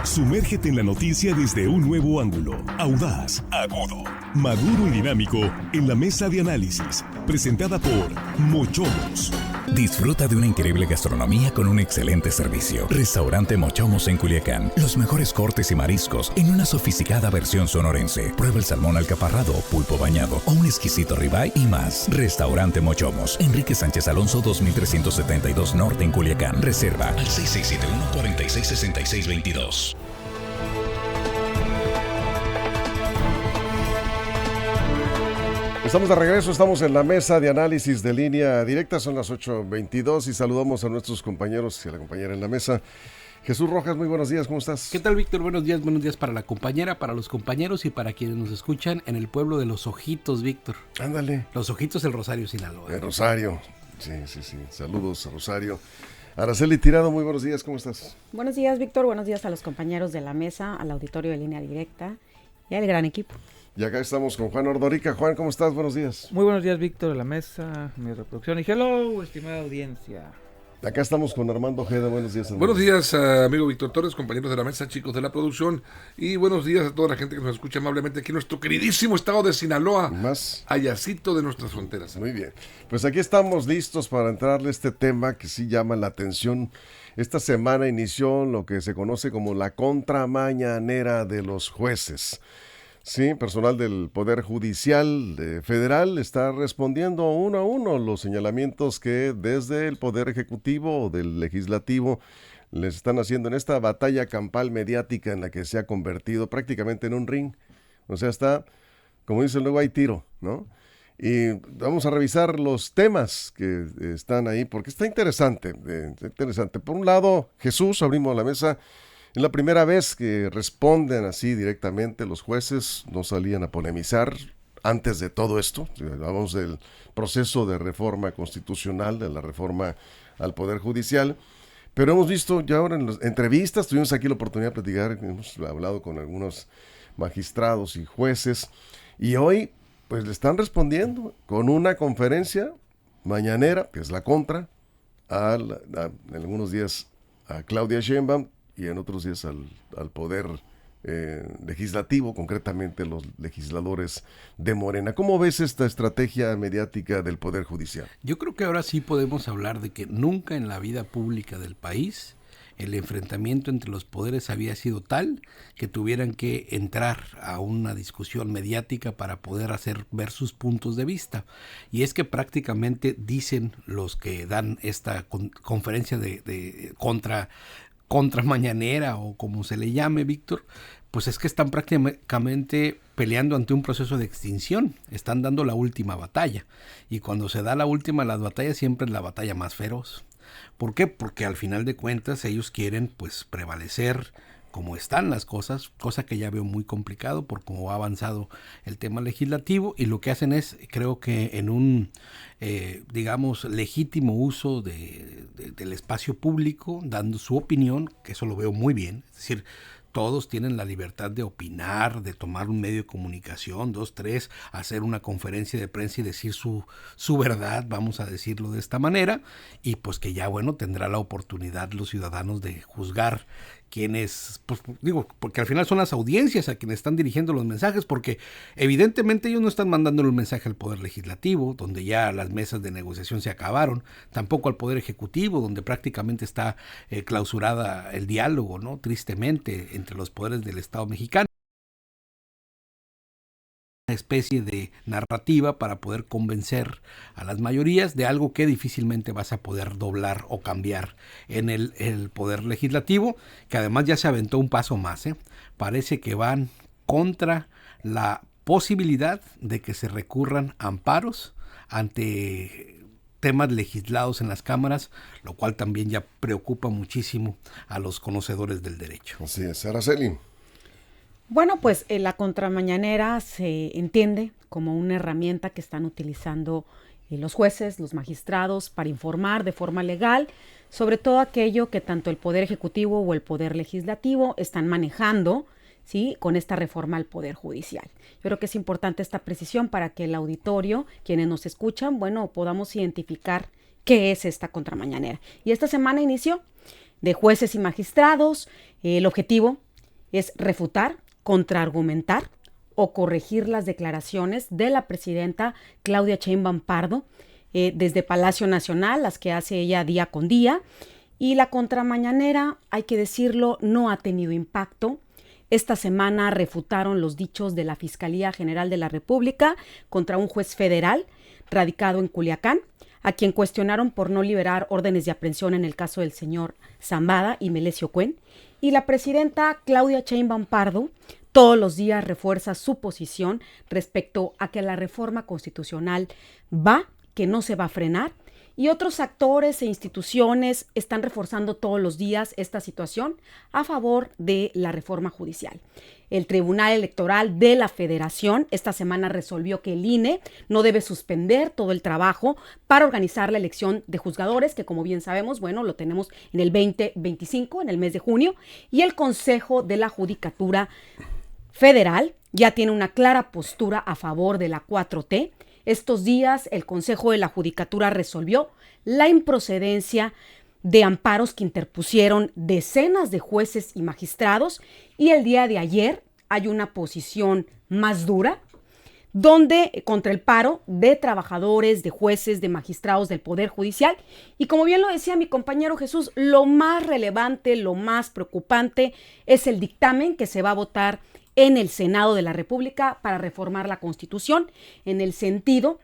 Sumérgete en la noticia desde un nuevo ángulo, audaz, agudo, maduro y dinámico en la mesa de análisis, presentada por Mochomos. Disfruta de una increíble gastronomía con un excelente servicio. Restaurante Mochomos en Culiacán. Los mejores cortes y mariscos en una sofisticada versión sonorense. Prueba el salmón alcaparrado, pulpo bañado o un exquisito ribeye y más. Restaurante Mochomos. Enrique Sánchez Alonso 2372 Norte en Culiacán. Reserva al 6671-466622. Estamos de regreso, estamos en la mesa de análisis de Línea Directa, son las 8:22 y saludamos a nuestros compañeros y a la compañera en la mesa. Jesús Rojas, muy buenos días, ¿cómo estás? ¿Qué tal, Víctor? Buenos días para la compañera, para los compañeros y para quienes nos escuchan en el pueblo de Los Ojitos, Víctor. Ándale. Los Ojitos, el Rosario, Sinaloa. El Rosario, sí, saludos a Rosario. Araceli Tirado, muy buenos días, ¿cómo estás? Buenos días, Víctor, buenos días a los compañeros de la mesa, al auditorio de Línea Directa y al gran equipo. Y acá estamos con Juan Ordorica. Juan, ¿cómo estás? Buenos días. Muy buenos días, Víctor, a la mesa, mi reproducción. Y hello, estimada audiencia. Acá estamos con Armando Ojeda. Buenos días, Armando. Buenos días, amigo Víctor Torres, compañeros de la mesa, chicos de la producción. Y buenos días a toda la gente que nos escucha amablemente aquí en nuestro queridísimo estado de Sinaloa. Más allácito de nuestras fronteras. Muy bien. Pues aquí estamos listos para entrarle a este tema que sí llama la atención. Esta semana inició lo que se conoce como la contramañanera de los jueces. Sí, personal del Poder Judicial Federal está respondiendo uno a uno los señalamientos que desde el Poder Ejecutivo o del Legislativo les están haciendo en esta batalla campal mediática en la que se ha convertido prácticamente en un ring. O sea, está, como dicen luego, hay tiro, ¿no? Y vamos a revisar los temas que están ahí porque está interesante. Por un lado, Jesús, abrimos la mesa. Es la primera vez que responden así directamente los jueces, no salían a polemizar antes de todo esto. Hablamos del proceso de reforma constitucional, de la reforma al Poder Judicial, pero hemos visto ya ahora en las entrevistas, tuvimos aquí la oportunidad de platicar, hemos hablado con algunos magistrados y jueces, y hoy pues le están respondiendo con una conferencia mañanera, que es la contra, en algunos días a Claudia Sheinbaum, y en otros días al Poder Legislativo, concretamente los legisladores de Morena. ¿Cómo ves esta estrategia mediática del Poder Judicial? Yo creo que ahora sí podemos hablar de que nunca en la vida pública del país el enfrentamiento entre los poderes había sido tal que tuvieran que entrar a una discusión mediática para poder hacer ver sus puntos de vista. Y es que prácticamente dicen los que dan esta conferencia de contra mañanera o como se le llame, Víctor, pues es que están prácticamente peleando ante un proceso de extinción, están dando la última batalla, y cuando se da la última, la batalla siempre es la batalla más feroz. ¿Por qué? Porque al final de cuentas ellos quieren pues prevalecer como están las cosas, cosa que ya veo muy complicado por cómo ha avanzado el tema legislativo, y lo que hacen es, creo que en un, digamos, legítimo uso del espacio público, dando su opinión, que eso lo veo muy bien, es decir, todos tienen la libertad de opinar, de tomar un medio de comunicación, 2, 3, hacer una conferencia de prensa y decir su verdad, vamos a decirlo de esta manera, y pues que ya, bueno, tendrá la oportunidad los ciudadanos de juzgar quienes, pues digo, porque al final son las audiencias a quienes están dirigiendo los mensajes, porque evidentemente ellos no están mandando el mensaje al Poder Legislativo, donde ya las mesas de negociación se acabaron, tampoco al Poder Ejecutivo, donde prácticamente está clausurada el diálogo, ¿no? Tristemente, entre los poderes del Estado mexicano. Una especie de narrativa para poder convencer a las mayorías de algo que difícilmente vas a poder doblar o cambiar en el Poder Legislativo, que además ya se aventó un paso más, Parece que van contra la posibilidad de que se recurran amparos ante temas legislados en las cámaras, lo cual también ya preocupa muchísimo a los conocedores del derecho. Así es, Araceli. Bueno, pues la contramañanera se entiende como una herramienta que están utilizando los jueces, los magistrados, para informar de forma legal sobre todo aquello que tanto el Poder Ejecutivo o el Poder Legislativo están manejando, ¿sí?, con esta reforma al Poder Judicial. Yo creo que es importante esta precisión para que el auditorio, quienes nos escuchan, bueno, podamos identificar qué es esta contramañanera. Y esta semana inició de jueces y magistrados. El objetivo es refutar, contraargumentar o corregir las declaraciones de la presidenta Claudia Sheinbaum Pardo desde Palacio Nacional, las que hace ella día con día. Y la contramañanera, hay que decirlo, no ha tenido impacto. Esta semana refutaron los dichos de la Fiscalía General de la República contra un juez federal radicado en Culiacán, a quien cuestionaron por no liberar órdenes de aprehensión en el caso del señor Zambada y Melesio Cuen. Y la presidenta Claudia Sheinbaum Pardo todos los días refuerza su posición respecto a que la reforma constitucional va, que no se va a frenar, y otros actores e instituciones están reforzando todos los días esta situación a favor de la reforma judicial. El Tribunal Electoral de la Federación esta semana resolvió que el INE no debe suspender todo el trabajo para organizar la elección de juzgadores, que como bien sabemos, bueno, lo tenemos en el 2025, en el mes de junio, y el Consejo de la Judicatura Federal ya tiene una clara postura a favor de la 4T. Estos días el Consejo de la Judicatura resolvió la improcedencia de amparos que interpusieron decenas de jueces y magistrados, y el día de ayer hay una posición más dura donde contra el paro de trabajadores, de jueces, de magistrados del Poder Judicial. Y como bien lo decía mi compañero Jesús, lo más relevante, lo más preocupante es el dictamen que se va a votar en el Senado de la República para reformar la Constitución, en el sentido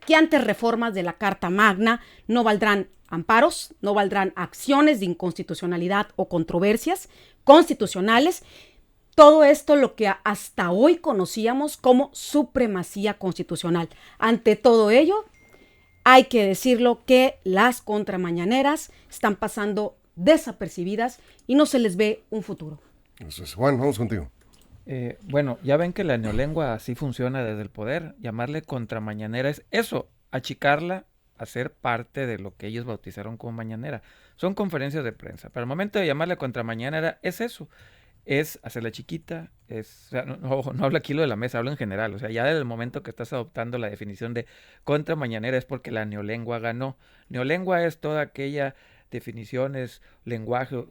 que ante reformas de la Carta Magna no valdrán amparos, no valdrán acciones de inconstitucionalidad o controversias constitucionales. Todo esto lo que hasta hoy conocíamos como supremacía constitucional. Ante todo ello, hay que decirlo que las contramañaneras están pasando desapercibidas y no se les ve un futuro. Eso es. Juan, vamos contigo. Bueno, ya ven que la neolengua así funciona desde el poder. Llamarle contramañanera es eso, achicarla, hacer parte de lo que ellos bautizaron como mañanera. Son conferencias de prensa, pero al momento de llamarle contramañanera es eso, es hacerla chiquita, o sea, no hablo aquí lo de la mesa, hablo en general. O sea, ya desde el momento que estás adoptando la definición de contramañanera es porque la neolengua ganó. Neolengua es toda aquella definiciones, lenguaje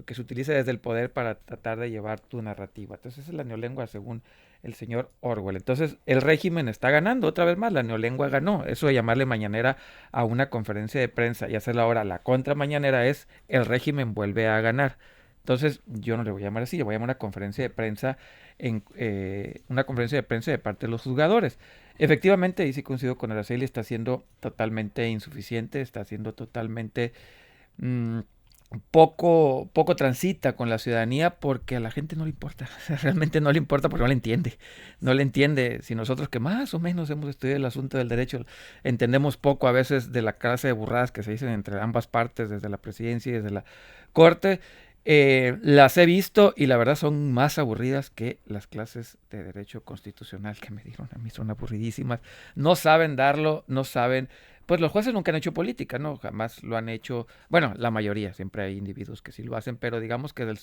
que se utiliza desde el poder para tratar de llevar tu narrativa. Entonces esa es la neolengua según el señor Orwell. Entonces el régimen está ganando, otra vez más, la neolengua ganó. Eso de llamarle mañanera a una conferencia de prensa y hacerla ahora la contramañanera es el régimen vuelve a ganar. Entonces yo no le voy a llamar así, le voy a llamar una conferencia de prensa una conferencia de prensa de parte de los juzgadores. Efectivamente, ahí sí coincido con Araceli, está siendo totalmente insuficiente, está siendo totalmente poco transita con la ciudadanía porque a la gente no le importa, realmente no le importa porque no le entiende. Si nosotros que más o menos hemos estudiado el asunto del derecho, entendemos poco a veces de la clase de burradas que se dicen entre ambas partes, desde la presidencia y desde la corte. Las he visto y la verdad son más aburridas que las clases de derecho constitucional que me dieron a mí, son aburridísimas, no saben darlo, no saben. Pues los jueces nunca han hecho política, ¿no? Jamás lo han hecho. Bueno, la mayoría, siempre hay individuos que sí lo hacen, pero digamos que del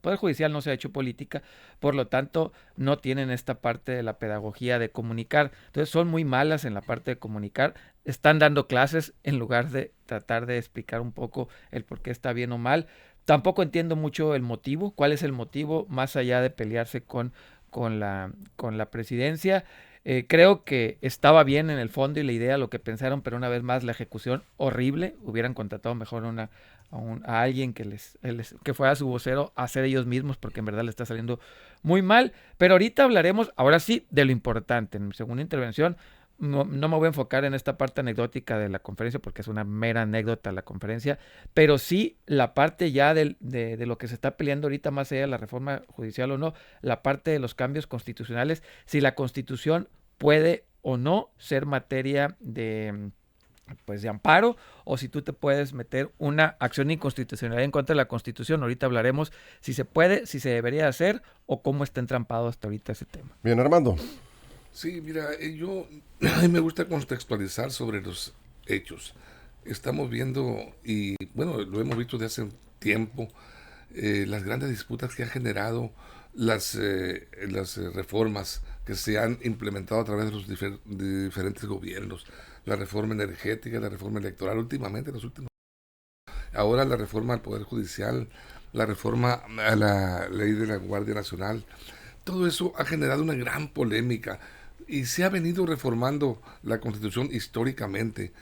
Poder Judicial no se ha hecho política, por lo tanto no tienen esta parte de la pedagogía de comunicar. Entonces son muy malas en la parte de comunicar, están dando clases en lugar de tratar de explicar un poco el por qué está bien o mal. Tampoco entiendo mucho el motivo, cuál es el motivo más allá de pelearse con la presidencia. Creo que estaba bien en el fondo y la idea, lo que pensaron, pero una vez más la ejecución horrible. Hubieran contratado mejor a alguien que fuera su vocero a hacer ellos mismos, porque en verdad le está saliendo muy mal. Pero ahorita hablaremos, ahora sí, de lo importante. En mi segunda intervención no me voy a enfocar en esta parte anecdótica de la conferencia, porque es una mera anécdota la conferencia, pero sí la parte ya de lo que se está peleando ahorita, más allá de la reforma judicial o no, la parte de los cambios constitucionales, si la Constitución puede o no ser materia de amparo, o si tú te puedes meter una acción de inconstitucionalidad en contra de la Constitución. Ahorita hablaremos si se puede, si se debería hacer o cómo está entrampado hasta ahorita ese tema. Bien, Armando. Sí, mira, a mí me gusta contextualizar sobre los hechos. Estamos viendo, y bueno, lo hemos visto desde hace un tiempo, las grandes disputas que han generado las reformas que se han implementado a través de los diferentes gobiernos. La reforma energética, la reforma electoral, últimamente, ahora la reforma al Poder Judicial, la reforma a la ley de la Guardia Nacional. Todo eso ha generado una gran polémica y se ha venido reformando la Constitución históricamente.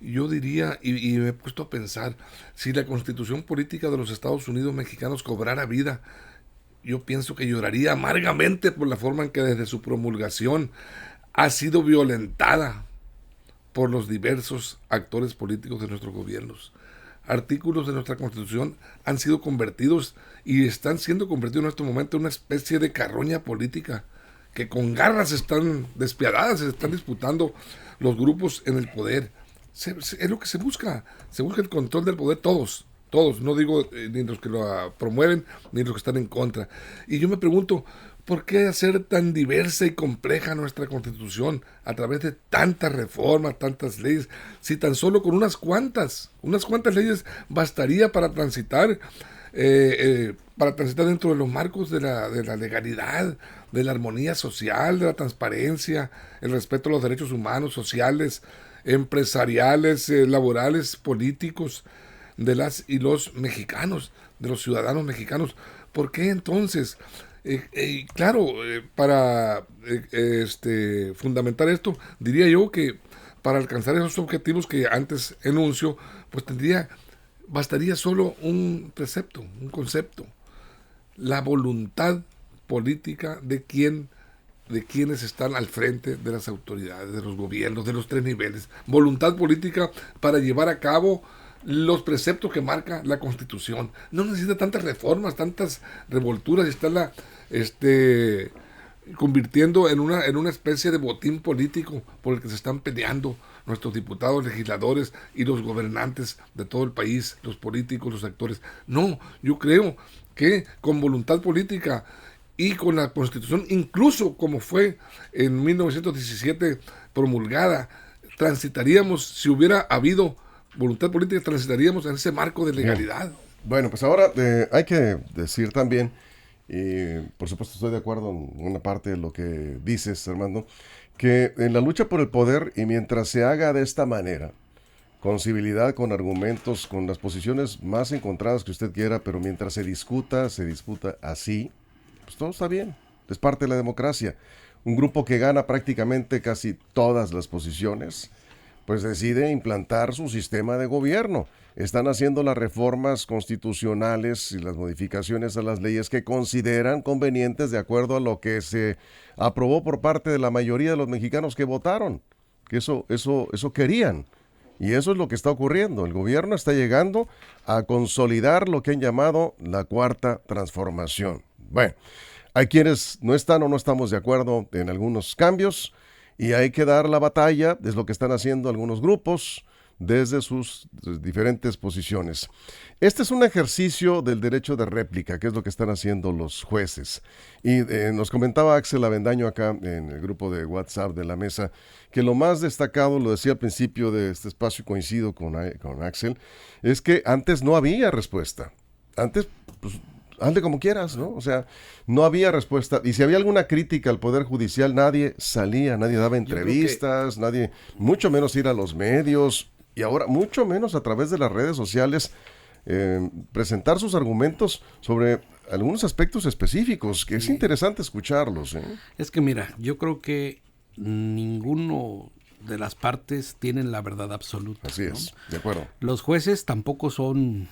Yo diría, y me he puesto a pensar, si la Constitución política de los Estados Unidos mexicanos cobrara vida, yo pienso que lloraría amargamente por la forma en que desde su promulgación ha sido violentada por los diversos actores políticos de nuestros gobiernos. Artículos de nuestra Constitución han sido convertidos y están siendo convertidos en este momento en una especie de carroña política que con garras están despiadadas, se están disputando los grupos en el poder. Es lo que se busca el control del poder, todos, no digo ni los que lo promueven ni los que están en contra. Y yo me pregunto, ¿por qué hacer tan diversa y compleja nuestra Constitución a través de tantas reformas, tantas leyes, si tan solo con unas cuantas leyes bastaría para transitar dentro de los marcos de la legalidad, de la armonía social, de la transparencia, el respeto a los derechos humanos, sociales, empresariales, laborales, políticos de las y los mexicanos, de los ciudadanos mexicanos? ¿Por qué entonces? Para fundamentar esto, diría yo que para alcanzar esos objetivos que antes enuncio, pues bastaría solo un precepto, un concepto: la voluntad política de quienes están al frente de las autoridades, de los gobiernos, de los 3 niveles. Voluntad política para llevar a cabo los preceptos que marca la Constitución. No necesita tantas reformas, tantas revolturas, y estarla convirtiendo en una especie de botín político por el que se están peleando nuestros diputados, legisladores y los gobernantes de todo el país, los políticos, los actores. No, yo creo que con voluntad política y con la Constitución, incluso como fue en 1917 promulgada, transitaríamos, si hubiera habido voluntad política, transitaríamos en ese marco de legalidad. Bueno, pues ahora hay que decir también, y por supuesto estoy de acuerdo en una parte de lo que dices, Armando, que en la lucha por el poder, y mientras se haga de esta manera, con civilidad, con argumentos, con las posiciones más encontradas que usted quiera, pero mientras se disputa así, pues todo está bien, es parte de la democracia. Un grupo que gana prácticamente casi todas las posiciones, pues decide implantar su sistema de gobierno. Están haciendo las reformas constitucionales y las modificaciones a las leyes que consideran convenientes de acuerdo a lo que se aprobó por parte de la mayoría de los mexicanos que votaron, que eso querían. Y eso es lo que está ocurriendo. El gobierno está llegando a consolidar lo que han llamado la cuarta transformación. Bueno, hay quienes no están o no estamos de acuerdo en algunos cambios y hay que dar la batalla, es lo que están haciendo algunos grupos desde sus diferentes posiciones. Este es un ejercicio del derecho de réplica, que es lo que están haciendo los jueces. Y nos comentaba Axel Avendaño acá en el grupo de WhatsApp de la mesa, que lo más destacado, lo decía al principio de este espacio, coincido con Axel, es que antes no había respuesta. Antes, pues, hazle como quieras, ¿no? O sea, no había respuesta. Y si había alguna crítica al Poder Judicial, nadie salía, nadie daba entrevistas, nadie, mucho menos ir a los medios, y ahora mucho menos a través de las redes sociales, presentar sus argumentos sobre algunos aspectos específicos, que es interesante escucharlos. Es que mira, yo creo que ninguno de las partes tienen la verdad absoluta. Así es, ¿no? De acuerdo. Los jueces tampoco son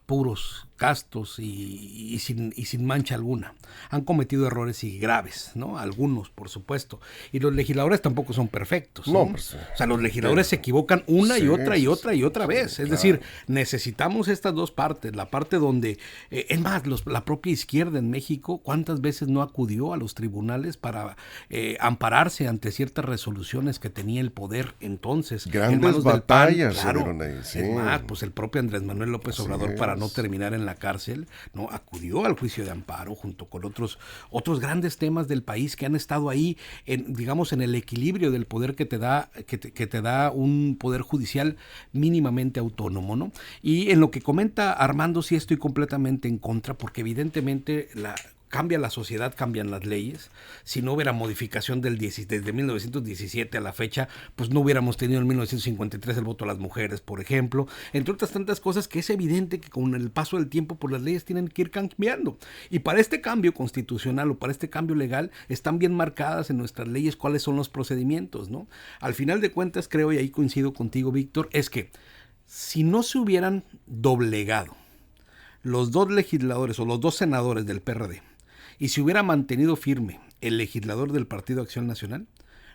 puros, castos y sin mancha alguna. Han cometido errores y graves, ¿no? Algunos, por supuesto. Y los legisladores tampoco son perfectos, ¿no? Pues, o sea, los legisladores se equivocan una y otra vez. Es decir, necesitamos estas dos partes. La parte donde, es más, la propia izquierda en México, ¿cuántas veces no acudió a los tribunales para ampararse ante ciertas resoluciones que tenía el poder entonces? Grandes batallas del PAN, claro. Se dieron ahí, sí. Es más, pues el propio Andrés Manuel López Obrador, para no terminar en la cárcel, no acudió al juicio de amparo junto con otros grandes temas del país que han estado ahí en el equilibrio del poder que te da un poder judicial mínimamente autónomo, ¿no? Y en lo que comenta Armando, sí estoy completamente en contra, porque evidentemente cambia la sociedad, cambian las leyes. Si no hubiera modificación desde 1917 a la fecha, pues no hubiéramos tenido en 1953 el voto a las mujeres, por ejemplo. Entre otras tantas cosas que es evidente que con el paso del tiempo, pues las leyes tienen que ir cambiando. Y para este cambio constitucional o para este cambio legal, están bien marcadas en nuestras leyes cuáles son los procedimientos, ¿no? Al final de cuentas, creo, y ahí coincido contigo, Víctor, es que si no se hubieran doblegado los 2 legisladores o los 2 senadores del PRD y se hubiera mantenido firme el legislador del Partido Acción Nacional,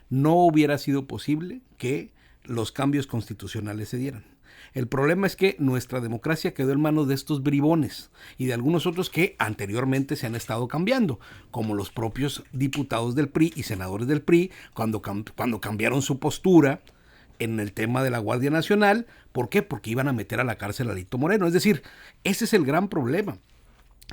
no hubiera sido posible que los cambios constitucionales se dieran. El problema es que nuestra democracia quedó en manos de estos bribones y de algunos otros que anteriormente se han estado cambiando, como los propios diputados del PRI y senadores del PRI, cuando cambiaron su postura en el tema de la Guardia Nacional. ¿Por qué? Porque iban a meter a la cárcel a Alito Moreno. Es decir, ese es el gran problema.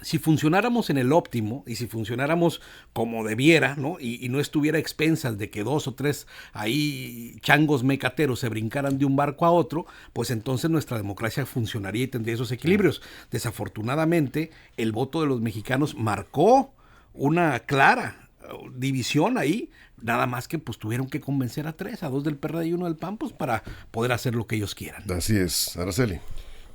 Si funcionáramos en el óptimo y si funcionáramos como debiera, ¿no? Y no estuviera a expensas de que 2 o 3 ahí changos mecateros se brincaran de un barco a otro, pues entonces nuestra democracia funcionaría y tendría esos equilibrios. Desafortunadamente, el voto de los mexicanos marcó una clara división ahí, nada más que pues tuvieron que convencer a 3, a 2 del PRD y 1 del PAN, pues para poder hacer lo que ellos quieran. Así es, Araceli.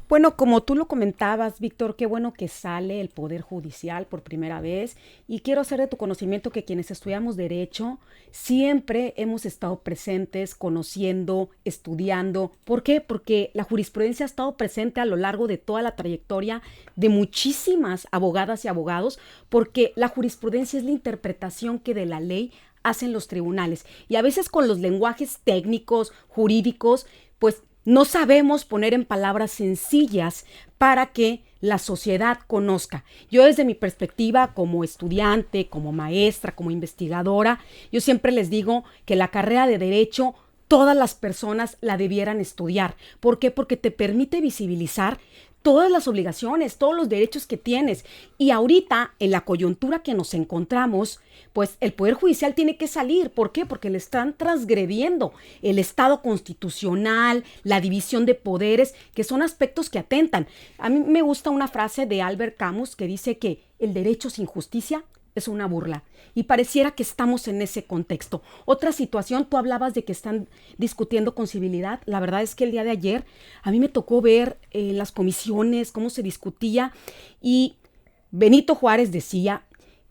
Bueno, como tú lo comentabas, Víctor, qué bueno que sale el Poder Judicial por primera vez, y quiero hacer de tu conocimiento que quienes estudiamos Derecho siempre hemos estado presentes, conociendo, estudiando. ¿Por qué? Porque la jurisprudencia ha estado presente a lo largo de toda la trayectoria de muchísimas abogadas y abogados, porque la jurisprudencia es la interpretación que de la ley hacen los tribunales, y a veces con los lenguajes técnicos, jurídicos, pues no sabemos poner en palabras sencillas para que la sociedad conozca. Yo desde mi perspectiva como estudiante, como maestra, como investigadora, yo siempre les digo que la carrera de Derecho todas las personas la debieran estudiar. ¿Por qué? Porque te permite visibilizar todas las obligaciones, todos los derechos que tienes. Y ahorita, en la coyuntura que nos encontramos, pues el Poder Judicial tiene que salir. ¿Por qué? Porque le están transgrediendo el Estado constitucional, la división de poderes, que son aspectos que atentan. A mí me gusta una frase de Albert Camus que dice que el derecho sin justicia es una burla. Y pareciera que estamos en ese contexto. Otra situación, tú hablabas de que están discutiendo con civilidad. La verdad es que el día de ayer a mí me tocó ver en las comisiones cómo se discutía, y Benito Juárez decía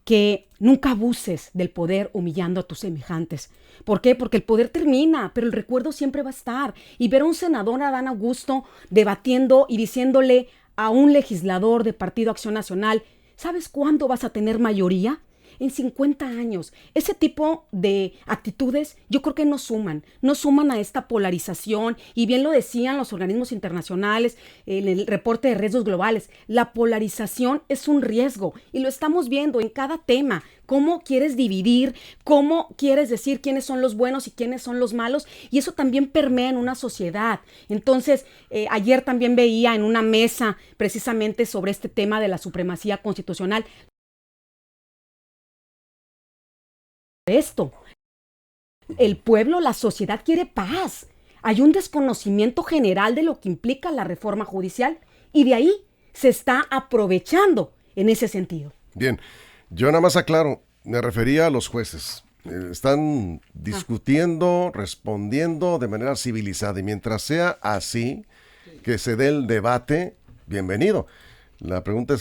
que nunca abuses del poder humillando a tus semejantes. ¿Por qué? Porque el poder termina, pero el recuerdo siempre va a estar. Y ver a un senador, Adán Augusto, debatiendo y diciéndole a un legislador de Partido Acción Nacional: ¿sabes cuándo vas a tener mayoría? En 50 años. Ese tipo de actitudes yo creo que no suman a esta polarización, y bien lo decían los organismos internacionales en el reporte de riesgos globales. La polarización es un riesgo y lo estamos viendo en cada tema. ¿Cómo quieres dividir? ¿Cómo quieres decir quiénes son los buenos y quiénes son los malos? Y eso también permea en una sociedad. Entonces, ayer también veía en una mesa precisamente sobre este tema de la supremacía constitucional. Esto, el pueblo, la sociedad quiere paz. Hay un desconocimiento general de lo que implica la reforma judicial, y de ahí se está aprovechando en ese sentido. Bien, yo nada más aclaro, me refería a los jueces. Están discutiendo, respondiendo de manera civilizada, y mientras sea así, que se dé el debate, bienvenido. La pregunta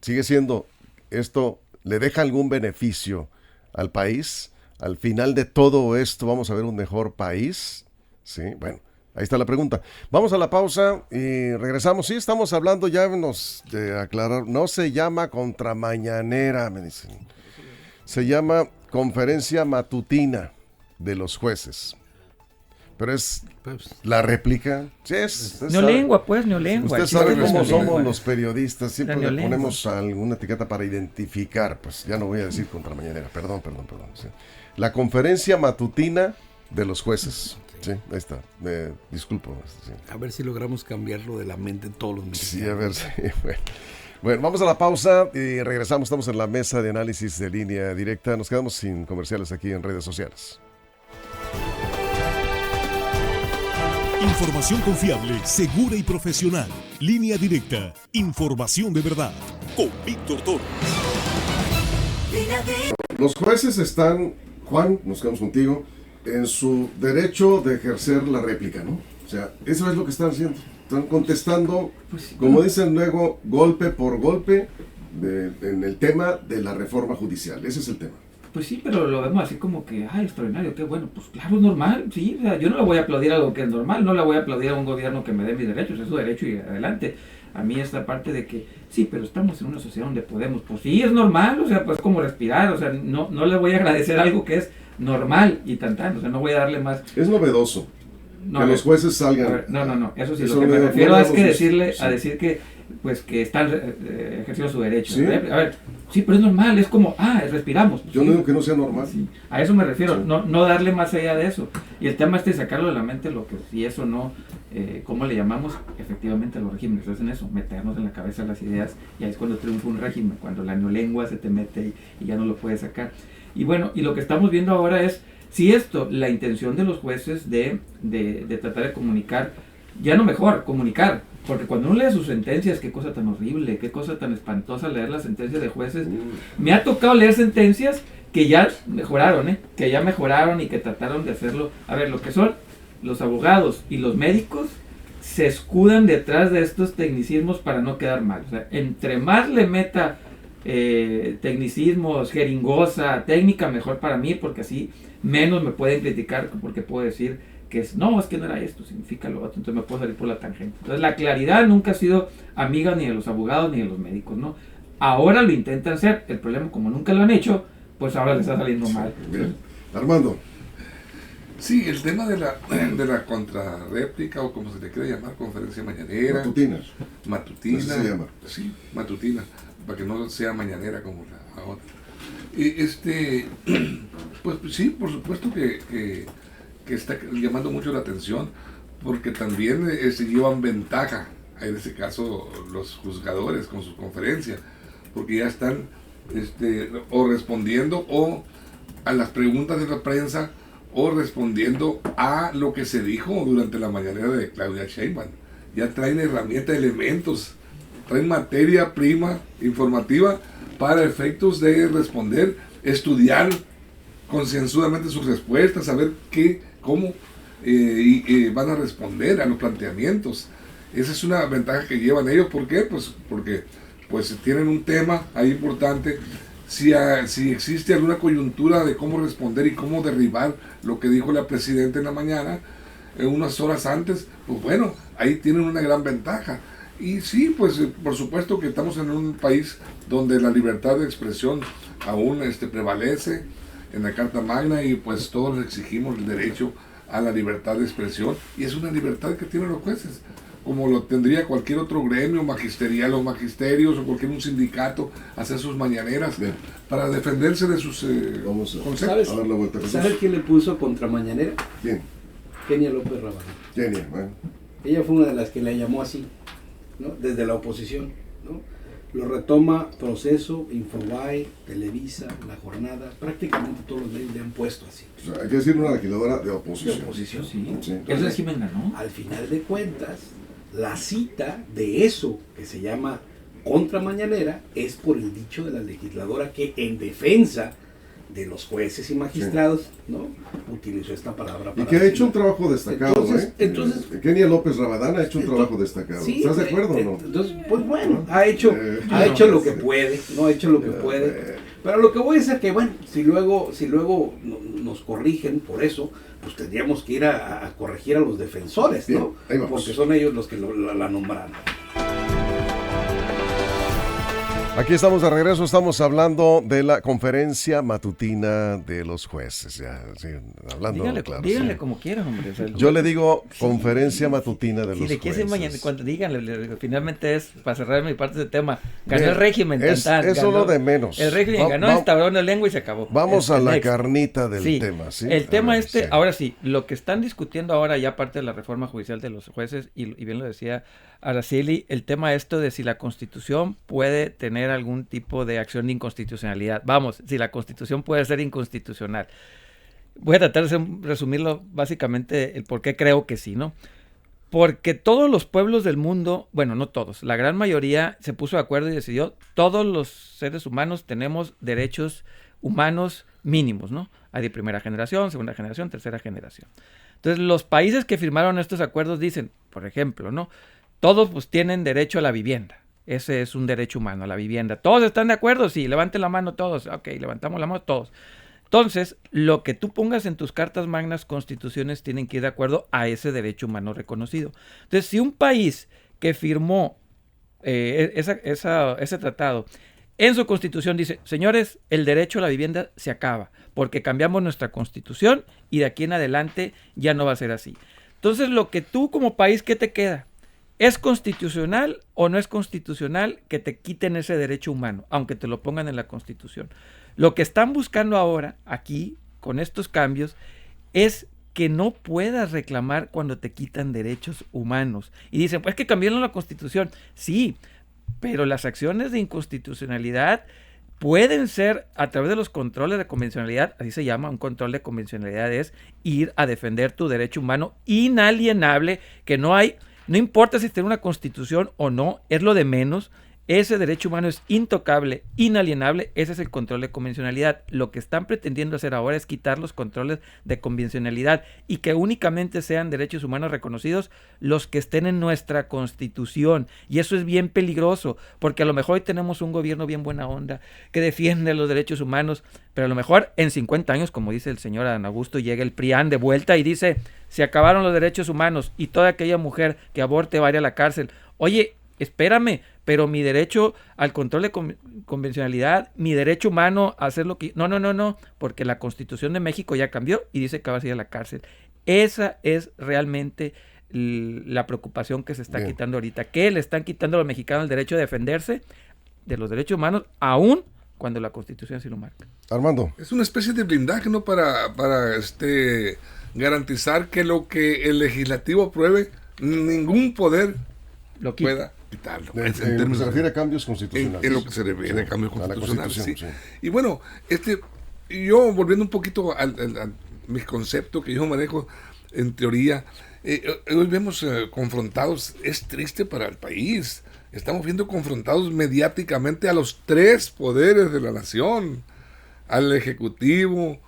sigue siendo, ¿esto le deja algún beneficio al país? Al final de todo esto, ¿vamos a ver un mejor país? Sí, bueno, ahí está la pregunta. Vamos a la pausa y regresamos. Sí, estamos hablando, ya nos de aclarar, no se llama contramañanera, me dicen. Se llama conferencia matutina de los jueces. Pero es la réplica. Sí, neolengua, pues, neolengua. Usted sabe cómo somos los periodistas. Siempre le ponemos alguna etiqueta para identificar. Pues ya no voy a decir contramañanera. Perdón. Sí. La conferencia matutina de los jueces. Sí, ahí está. Disculpo. Sí. A ver si logramos cambiarlo de la mente de todos los mexicanos. Sí, a ver. Sí, bueno, vamos a la pausa y regresamos. Estamos en la mesa de análisis de Línea Directa. Nos quedamos sin comerciales aquí en redes sociales. Información confiable, segura y profesional. Línea Directa. Información de verdad. Con Víctor Torres. Los jueces están, Juan, nos quedamos contigo, en su derecho de ejercer la réplica, ¿no? O sea, eso es lo que están haciendo. Están contestando, como dicen luego, golpe por golpe en el tema de la reforma judicial. Ese es el tema. Pues sí, pero lo vemos así como que, extraordinario, qué bueno. Pues claro, es normal, sí. O sea, yo no le voy a aplaudir a algo que es normal, no le voy a aplaudir a un gobierno que me dé mis derechos, es su derecho y adelante. A mí esta parte de que, sí, pero estamos en una sociedad donde podemos, pues sí, es normal, o sea, pues como respirar, o sea, no le voy a agradecer algo que es normal y tan, o sea, no voy a darle más. Es novedoso que los jueces salgan. No, eso sí, lo que me refiero es que decir que, pues, que están ejerciendo su derecho. ¿Sí? A ver, sí, pero es normal, es como, respiramos. Yo no digo que no sea normal. Sí, a eso me refiero, Sí. no darle más allá de eso. Y el tema es de sacarlo de la mente, lo que si eso no, ¿cómo le llamamos? Efectivamente los regímenes hacen eso, meternos en la cabeza las ideas, y ahí es cuando triunfa un régimen, cuando la neolengua se te mete y ya no lo puedes sacar. Y bueno, y lo que estamos viendo ahora es, si esto, la intención de los jueces de tratar de comunicar, ya no mejor, comunicar, porque cuando uno lee sus sentencias, qué cosa tan horrible, qué cosa tan espantosa leer las sentencias de jueces. Me ha tocado leer sentencias que ya mejoraron, que ya mejoraron y que trataron de hacerlo. A ver, lo que son los abogados y los médicos se escudan detrás de estos tecnicismos para no quedar mal. O sea, entre más le meta tecnicismos, jeringosa, técnica, mejor para mí, porque así menos me pueden criticar, porque puedo decir que es que no era esto, significa lo otro, entonces me puedo salir por la tangente. Entonces la claridad nunca ha sido amiga ni de los abogados ni de los médicos, ¿no? Ahora lo intentan hacer, el problema como nunca lo han hecho, pues ahora les está saliendo mal. Bien. Armando. Sí, el tema de la contrarréplica, o como se le quiera llamar, conferencia mañanera. Matutina. Así se llama. Sí, matutina, para que no sea mañanera como la otra. Pues sí, por supuesto que está llamando mucho la atención, porque también se llevan ventaja, en ese caso los juzgadores con su conferencia, porque ya están o respondiendo o a las preguntas de la prensa o respondiendo a lo que se dijo durante la mañanera de Claudia Sheinbaum. Ya traen herramientas, elementos, traen materia prima informativa para efectos de responder, estudiar concienzudamente sus respuestas, saber cómo van a responder a los planteamientos. Esa es una ventaja que llevan ellos. ¿Por qué? Pues porque tienen un tema ahí importante. Si existe alguna coyuntura de cómo responder y cómo derribar lo que dijo la presidenta en la mañana, unas horas antes, pues bueno, ahí tienen una gran ventaja. Y sí, pues por supuesto que estamos en un país donde la libertad de expresión aún prevalece en la Carta Magna, y pues todos exigimos el derecho a la libertad de expresión, y es una libertad que tienen los jueces, como lo tendría cualquier otro gremio magisterial o magisterios o cualquier un sindicato, hacer sus mañaneras. Bien, para defenderse de sus conceptos. ¿Sabes quién le puso contramañanera? ¿Quién? Kenia López Rabadán. Kenia, bueno. Ella fue una de las que la llamó así, ¿no? Desde la oposición, ¿no? Lo retoma Proceso, Infobae, Televisa, La Jornada, prácticamente todos los medios le han puesto así. O sea, hay que decir una legisladora de oposición. De oposición, Sí. Sí. El régimen ganó. Al final de cuentas, la cita de eso que se llama contramañanera es por el dicho de la legisladora que, en defensa de los jueces y magistrados, ¿no?, utilizó esta palabra. Y que ha hecho un trabajo destacado, entonces, Kenia López Rabadán ha hecho un trabajo destacado. Sí, ¿Estás de acuerdo o no? Entonces, pues bueno, ha hecho lo que puede, ¿no? Ha hecho lo que puede. Pero lo que voy a decir es que, bueno, si luego nos corrigen por eso, pues tendríamos que ir a corregir a los defensores, ¿no? Bien, porque son ellos los que la nombraron. Aquí estamos de regreso, estamos hablando de la conferencia matutina de los jueces. Ya, sí, hablando Díganle sí. como quieran, hombre. O sea, Yo le digo conferencia matutina de los le quiere jueces. mañana, cuando díganle, finalmente es, para cerrar mi parte de tema, ganó Bien, el régimen. es lo de menos. El régimen ganó, instauró la lengua y se acabó. Vamos a la carnita del tema. ¿Sí? El tema sí. ahora sí, lo que están discutiendo ahora, ya parte de la reforma judicial de los jueces, y bien lo decía Araceli, el tema de si la Constitución puede tener algún tipo de acción de inconstitucionalidad. Vamos, si la Constitución puede ser inconstitucional. Voy a tratar de resumirlo básicamente el por qué creo que sí, ¿no? Porque todos los pueblos del mundo, bueno, no todos, la gran mayoría se puso de acuerdo y decidió, todos los seres humanos tenemos derechos humanos mínimos, ¿no? Hay de primera generación, segunda generación, tercera generación. Entonces, los países que firmaron estos acuerdos dicen, por ejemplo, ¿no? Todos pues tienen derecho a la vivienda. Ese es un derecho humano, a la vivienda. ¿Todos están de acuerdo? Sí, levanten la mano todos. Ok, levantamos la mano todos. Entonces, lo que tú pongas en tus cartas magnas, constituciones, tienen que ir de acuerdo a ese derecho humano reconocido. Entonces, si un país que firmó ese tratado en su constitución dice, señores, el derecho a la vivienda se acaba porque cambiamos nuestra constitución y de aquí en adelante ya no va a ser así. Entonces, lo que tú como país, ¿qué te queda? ¿Es constitucional o no es constitucional que te quiten ese derecho humano, aunque te lo pongan en la Constitución? Lo que están buscando ahora, aquí, con estos cambios, es que no puedas reclamar cuando te quitan derechos humanos. Y dicen, pues que cambiaron la Constitución. Sí, pero las acciones de inconstitucionalidad pueden ser a través de los controles de convencionalidad, así se llama, un control de convencionalidad es ir a defender tu derecho humano inalienable, que no importa si tiene una constitución o no, es lo de menos. Ese derecho humano es intocable, inalienable, ese es el control de convencionalidad. Lo que están pretendiendo hacer ahora es quitar los controles de convencionalidad y que únicamente sean derechos humanos reconocidos los que estén en nuestra Constitución. Y eso es bien peligroso, porque a lo mejor hoy tenemos un gobierno bien buena onda que defiende los derechos humanos, pero a lo mejor en 50 años, como dice el señor Adán Augusto, llega el PRIAN de vuelta y dice, se acabaron los derechos humanos y toda aquella mujer que aborte va a ir a la cárcel. Oye, espérame, pero mi derecho al control de convencionalidad, mi derecho humano a hacer lo que... No, porque la Constitución de México ya cambió y dice que vas a ir a la cárcel. Esa es realmente la preocupación que se está quitando ahorita, que le están quitando a los mexicanos el derecho de defenderse de los derechos humanos, aún cuando la Constitución sí lo marca. Armando. Es una especie de blindaje, ¿no? Para garantizar que lo que el legislativo apruebe, ningún poder lo pueda quitarlo. En lo que se refiere a cambios constitucionales. En lo que se refiere a cambios constitucionales, sí. Sí. Y bueno, yo volviendo un poquito a mi concepto que yo manejo en teoría, hoy vemos confrontados, es triste para el país, estamos viendo confrontados mediáticamente a los tres poderes de la nación, al ejecutivo,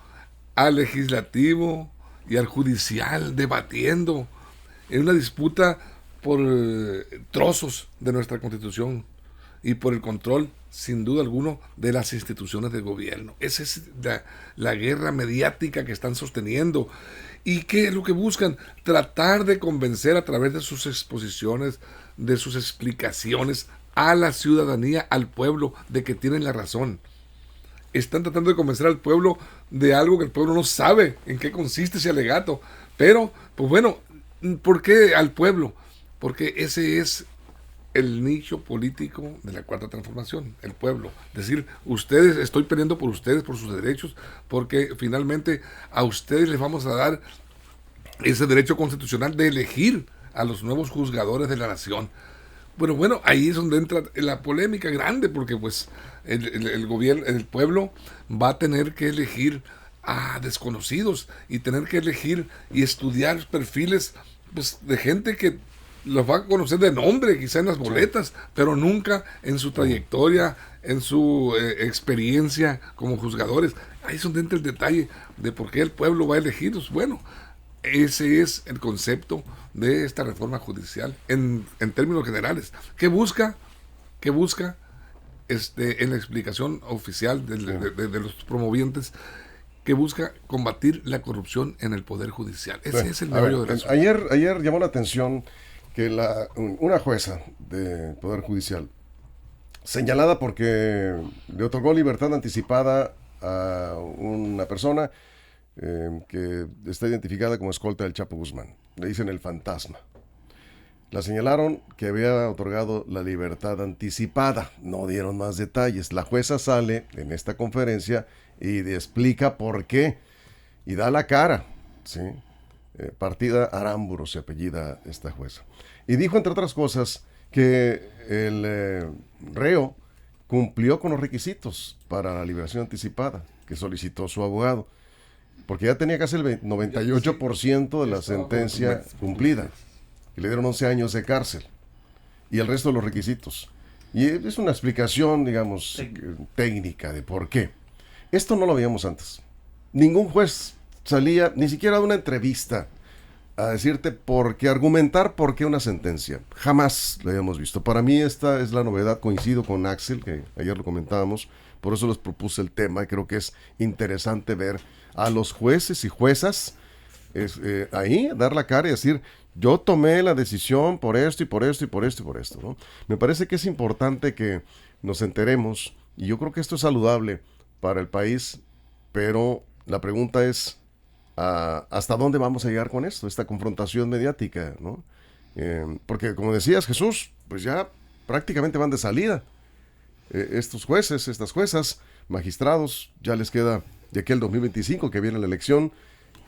al legislativo y al judicial, debatiendo en una disputa por trozos de nuestra Constitución y por el control, sin duda alguno, de las instituciones de gobierno. Esa es la guerra mediática que están sosteniendo. ¿Y qué es lo que buscan? Tratar de convencer a través de sus exposiciones, de sus explicaciones a la ciudadanía, al pueblo, de que tienen la razón. Están tratando de convencer al pueblo de algo que el pueblo no sabe en qué consiste ese alegato. Pero, pues bueno, ¿por qué al pueblo? Porque ese es el nicho político de la Cuarta Transformación, el pueblo. Es decir, estoy peleando por ustedes, por sus derechos, porque finalmente a ustedes les vamos a dar ese derecho constitucional de elegir a los nuevos juzgadores de la nación. Bueno, ahí es donde entra la polémica grande, porque pues el gobierno, el pueblo va a tener que elegir a desconocidos y tener que elegir y estudiar perfiles pues, de gente que los va a conocer de nombre, quizá en las boletas, pero nunca en su trayectoria, en su experiencia como juzgadores. Ahí es donde entra el detalle de por qué el pueblo va a elegirlos. Bueno, ese es el concepto de esta reforma judicial en términos generales. ¿Qué busca en la explicación oficial de los promovientes? Que busca combatir la corrupción en el Poder Judicial. Ese es el meollo del asunto. Ayer llamó la atención que una jueza del Poder Judicial, señalada porque le otorgó libertad anticipada a una persona que está identificada como escolta del Chapo Guzmán, le dicen el fantasma. La señalaron que había otorgado la libertad anticipada, no dieron más detalles. La jueza sale en esta conferencia y explica por qué, y da la cara, ¿sí? Partida Aramburu se apellida esta jueza. Y dijo, entre otras cosas, que el reo cumplió con los requisitos para la liberación anticipada que solicitó su abogado, porque ya tenía casi el 98% de la sentencia cumplida. y le dieron 11 años de cárcel y el resto de los requisitos. Y es una explicación, digamos, técnica de por qué. Esto no lo veíamos antes. Ningún juez salía, ni siquiera de una entrevista, a decirte por qué, argumentar por qué una sentencia. Jamás lo habíamos visto. Para mí esta es la novedad, coincido con Axel, que ayer lo comentábamos, por eso les propuse el tema, y creo que es interesante ver a los jueces y juezas ahí, dar la cara y decir, yo tomé la decisión por esto y por esto y por esto y por esto, ¿no? Me parece que es importante que nos enteremos, y yo creo que esto es saludable para el país, pero la pregunta es, ¿hasta dónde vamos a llegar con esto, esta confrontación mediática, ¿no? Porque como decías, Jesús, pues ya prácticamente van de salida. Estos jueces, estas juezas, magistrados, ya les queda de aquí al 2025 que viene la elección,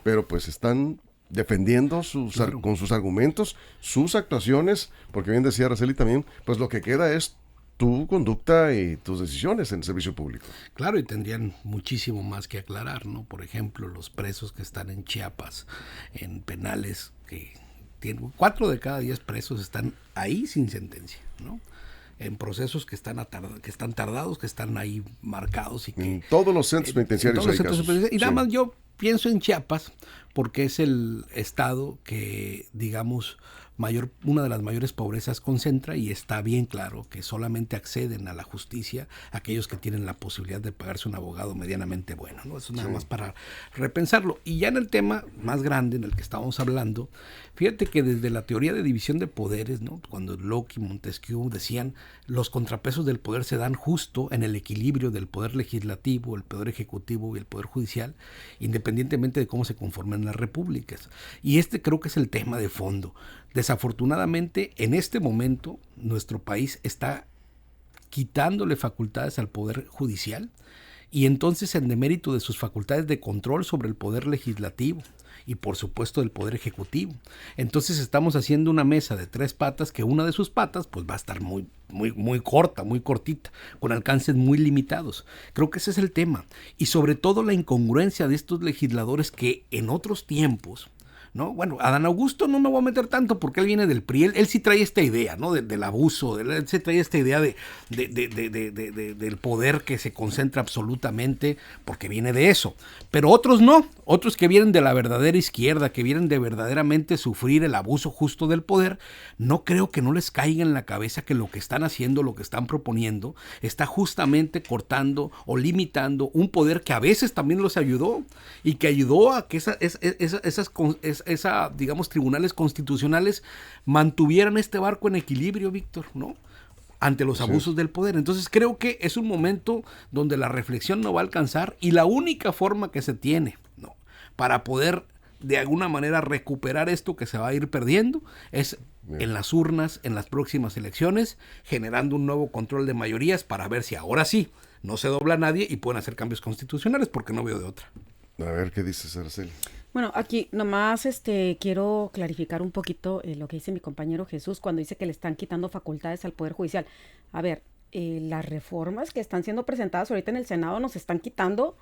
pero pues están defendiendo con sus argumentos, sus actuaciones, porque bien decía Araceli también, pues lo que queda es tu conducta y tus decisiones en el servicio público. Claro, y tendrían muchísimo más que aclarar, ¿no? Por ejemplo, los presos que están en Chiapas, en penales, que tienen 4 de cada 10 presos están ahí sin sentencia, ¿no? En procesos que están tardados, que están ahí marcados y que en todos los centros penitenciarios hay casos. Y nada más yo pienso en Chiapas porque es el estado que, digamos, una de las mayores pobrezas concentra, y está bien claro que solamente acceden a la justicia aquellos que tienen la posibilidad de pagarse un abogado medianamente bueno, ¿no? Eso nada más para repensarlo. Y ya en el tema más grande en el que estábamos hablando, fíjate que desde la teoría de división de poderes, ¿no? Cuando Locke y Montesquieu decían los contrapesos del poder se dan justo en el equilibrio del poder legislativo, el poder ejecutivo y el poder judicial, independientemente de cómo se conformen las repúblicas. Y creo que es el tema de fondo. Desafortunadamente, en este momento, nuestro país está quitándole facultades al Poder Judicial, y entonces en demérito de sus facultades de control sobre el Poder Legislativo y por supuesto del Poder Ejecutivo. Entonces estamos haciendo una mesa de 3 patas, que una de sus patas pues va a estar muy corta, muy cortita, con alcances muy limitados. Creo que ese es el tema. Y sobre todo la incongruencia de estos legisladores que en otros tiempos, ¿no? Bueno, Adán Augusto no me voy a meter tanto porque él viene del PRI, él sí trae esta idea, ¿no? Del abuso, él sí trae esta idea del poder que se concentra absolutamente, porque viene de eso. Pero otros no, otros que vienen de la verdadera izquierda, que vienen de verdaderamente sufrir el abuso justo del poder, no creo que no les caiga en la cabeza que lo que están haciendo, lo que están proponiendo, está justamente cortando o limitando un poder que a veces también los ayudó, y que ayudó a que digamos, tribunales constitucionales mantuvieran este barco en equilibrio, Víctor, ¿no? Ante los abusos del poder. Entonces creo que es un momento donde la reflexión no va a alcanzar, y la única forma que se tiene, ¿no?, para poder de alguna manera recuperar esto que se va a ir perdiendo es en las urnas, en las próximas elecciones, generando un nuevo control de mayorías para ver si ahora sí no se dobla nadie y pueden hacer cambios constitucionales, porque no veo de otra. A ver, ¿qué dices, Araceli? Bueno, aquí nomás quiero clarificar un poquito lo que dice mi compañero Jesús cuando dice que le están quitando facultades al Poder Judicial. A ver, las reformas que están siendo presentadas ahorita en el Senado nos están quitando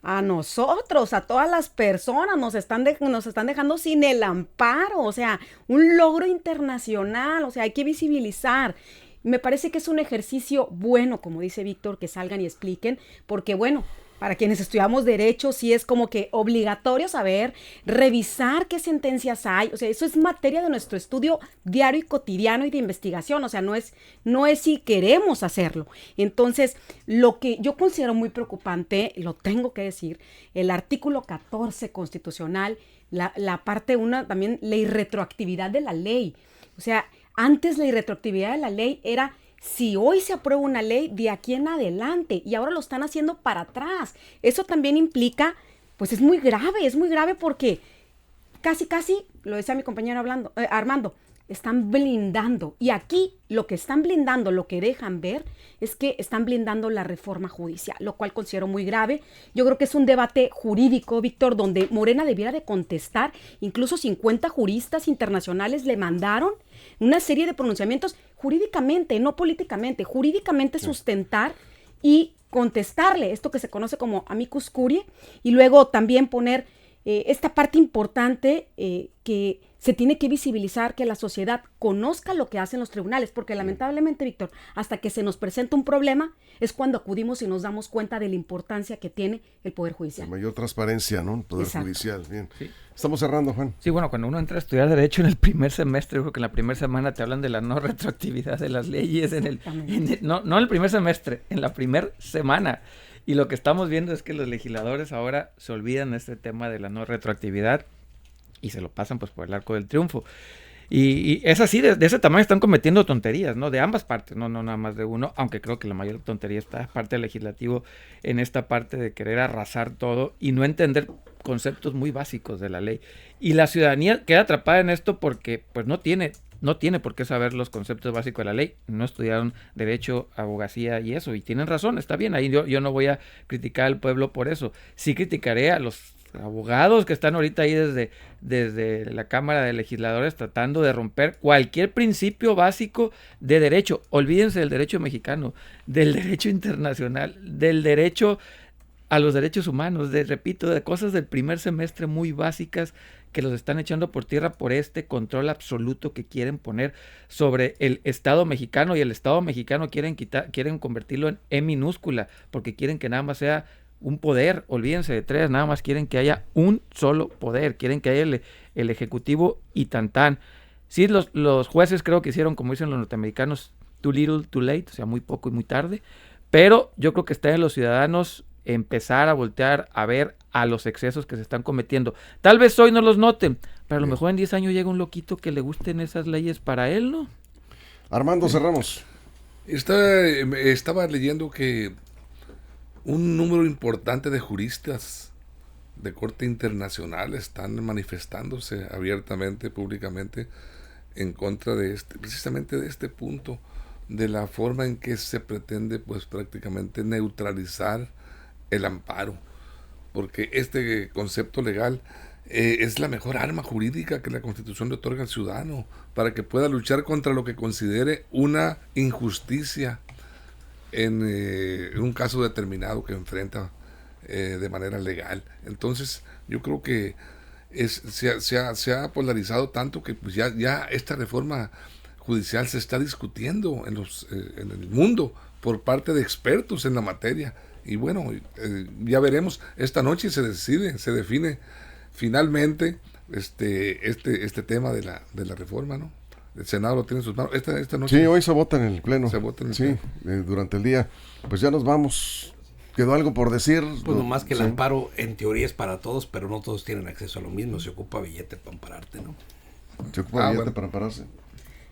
a nosotros, a todas las personas, nos están dejando sin el amparo, o sea, un logro internacional, o sea, hay que visibilizar. Me parece que es un ejercicio bueno, como dice Víctor, que salgan y expliquen, porque bueno, para quienes estudiamos derecho, sí es como que obligatorio saber, revisar qué sentencias hay. O sea, eso es materia de nuestro estudio diario y cotidiano y de investigación. O sea, no es si queremos hacerlo. Entonces, lo que yo considero muy preocupante, lo tengo que decir, el artículo 14 constitucional, la parte 1 también, la irretroactividad de la ley. O sea, antes la irretroactividad de la ley era si hoy se aprueba una ley, de aquí en adelante, y ahora lo están haciendo para atrás. Eso también implica, pues es muy grave porque casi, lo decía mi compañero Armando, están blindando. Y aquí lo que están blindando, lo que dejan ver, es que están blindando la reforma judicial, lo cual considero muy grave. Yo creo que es un debate jurídico, Víctor, donde Morena debiera de contestar. Incluso 50 juristas internacionales le mandaron una serie de pronunciamientos jurídicamente, no políticamente, jurídicamente sustentar y contestarle esto que se conoce como amicus curiae, y luego también poner esta parte importante que se tiene que visibilizar, que la sociedad conozca lo que hacen los tribunales, porque lamentablemente, Víctor, hasta que se nos presenta un problema es cuando acudimos y nos damos cuenta de la importancia que tiene el Poder Judicial. Mayor transparencia, ¿no? El Poder Exacto. Judicial, bien. Sí. Estamos cerrando, Juan. Sí, bueno, cuando uno entra a estudiar Derecho en el primer semestre, yo creo que en la primera semana te hablan de la no retroactividad de las leyes, no en el primer semestre, en la primera semana. Y lo que estamos viendo es que los legisladores ahora se olvidan de este tema de la no retroactividad y se lo pasan pues por el arco del triunfo. Y es así, de ese tamaño están cometiendo tonterías, ¿no? De ambas partes, no nada más de uno, aunque creo que la mayor tontería está de parte del legislativo en esta parte de querer arrasar todo y no entender conceptos muy básicos de la ley. Y la ciudadanía queda atrapada en esto porque pues no tiene por qué saber los conceptos básicos de la ley, no estudiaron derecho, abogacía y eso, y tienen razón, está bien, ahí yo no voy a criticar al pueblo por eso, sí criticaré a los abogados que están ahorita ahí desde la Cámara de Legisladores tratando de romper cualquier principio básico de derecho. Olvídense del derecho mexicano, del derecho internacional, del derecho a los derechos humanos, repito, de cosas del primer semestre muy básicas que los están echando por tierra por este control absoluto que quieren poner sobre el Estado mexicano, y el Estado mexicano quieren convertirlo en E minúscula, porque quieren que nada más sea un poder, olvídense de tres, nada más quieren que haya un solo poder, quieren que haya el ejecutivo y tan. Sí, los jueces creo que hicieron, como dicen los norteamericanos, too little, too late, o sea, muy poco y muy tarde, pero yo creo que está en los ciudadanos empezar a voltear a ver a los excesos que se están cometiendo. Tal vez hoy no los noten, pero a lo mejor en 10 años llega un loquito que le gusten esas leyes para él, ¿no? Armando, cerramos. Estaba leyendo que un número importante de juristas de corte internacional están manifestándose abiertamente, públicamente, en contra de precisamente de este punto, de la forma en que se pretende, pues, prácticamente neutralizar el amparo, porque este concepto legal es la mejor arma jurídica que la Constitución le otorga al ciudadano para que pueda luchar contra lo que considere una injusticia en un caso determinado que enfrenta de manera legal. Entonces yo creo que se ha polarizado tanto que pues ya esta reforma judicial se está discutiendo en el mundo por parte de expertos en la materia. Y bueno, ya veremos, esta noche se define finalmente este tema de la reforma, ¿no? El Senado lo tiene en sus manos. Esta noche. Sí, hoy se vota en el Pleno. Se vota en el sí, durante el día. Pues ya nos vamos. ¿Quedó algo por decir? Pues nomás que el amparo en teoría es para todos, pero no todos tienen acceso a lo mismo. Se ocupa billete para ampararte, ¿no? Se ocupa billete para ampararse.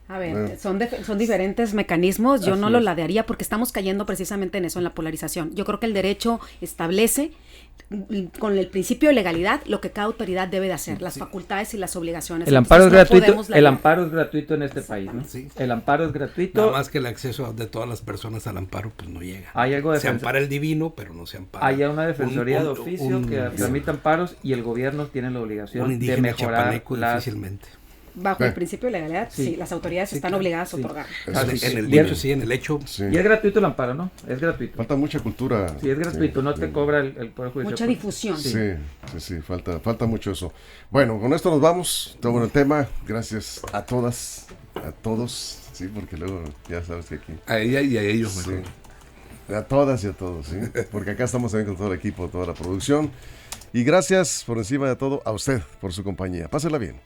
A ver, son diferentes mecanismos. Yo no lo ladearía porque estamos cayendo precisamente en eso, en la polarización. Yo creo que el derecho establece con el principio de legalidad lo que cada autoridad debe de hacer, las facultades y las obligaciones. El amparo es gratuito. El amparo es gratuito en este país, ¿no? Sí. El amparo es gratuito. Nada más que el acceso de todas las personas al amparo pues no llega. Hay algo se ampara el divino, pero no se ampara. Hay una defensoría de oficio que tramita amparos y el gobierno tiene la obligación de mejorar difícilmente. Bajo el principio de legalidad, sí, las autoridades están obligadas a otorgar. En el dicho, sí, en el hecho. Sí. Y es gratuito el amparo, ¿no? Es gratuito. Falta mucha cultura. Sí, es gratuito, no te cobra el Poder Judicial. Mucha difusión. Sí, falta mucho eso. Bueno, con esto nos vamos. Está bueno el tema. Gracias a todas, a todos. Sí, porque luego ya sabes que aquí. A ella y a ellos, sí. mejor. A todas y a todos, sí. Porque acá estamos también con todo el equipo, toda la producción. Y gracias por encima de todo a usted por su compañía. Pásela bien.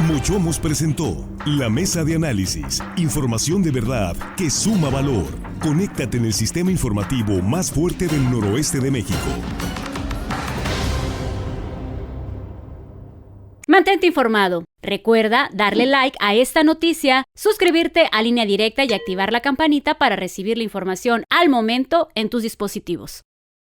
Mochomos presentó La Mesa de Análisis. Información de verdad que suma valor. Conéctate en el sistema informativo más fuerte del noroeste de México. Mantente informado. Recuerda darle like a esta noticia, suscribirte a Línea Directa y activar la campanita para recibir la información al momento en tus dispositivos.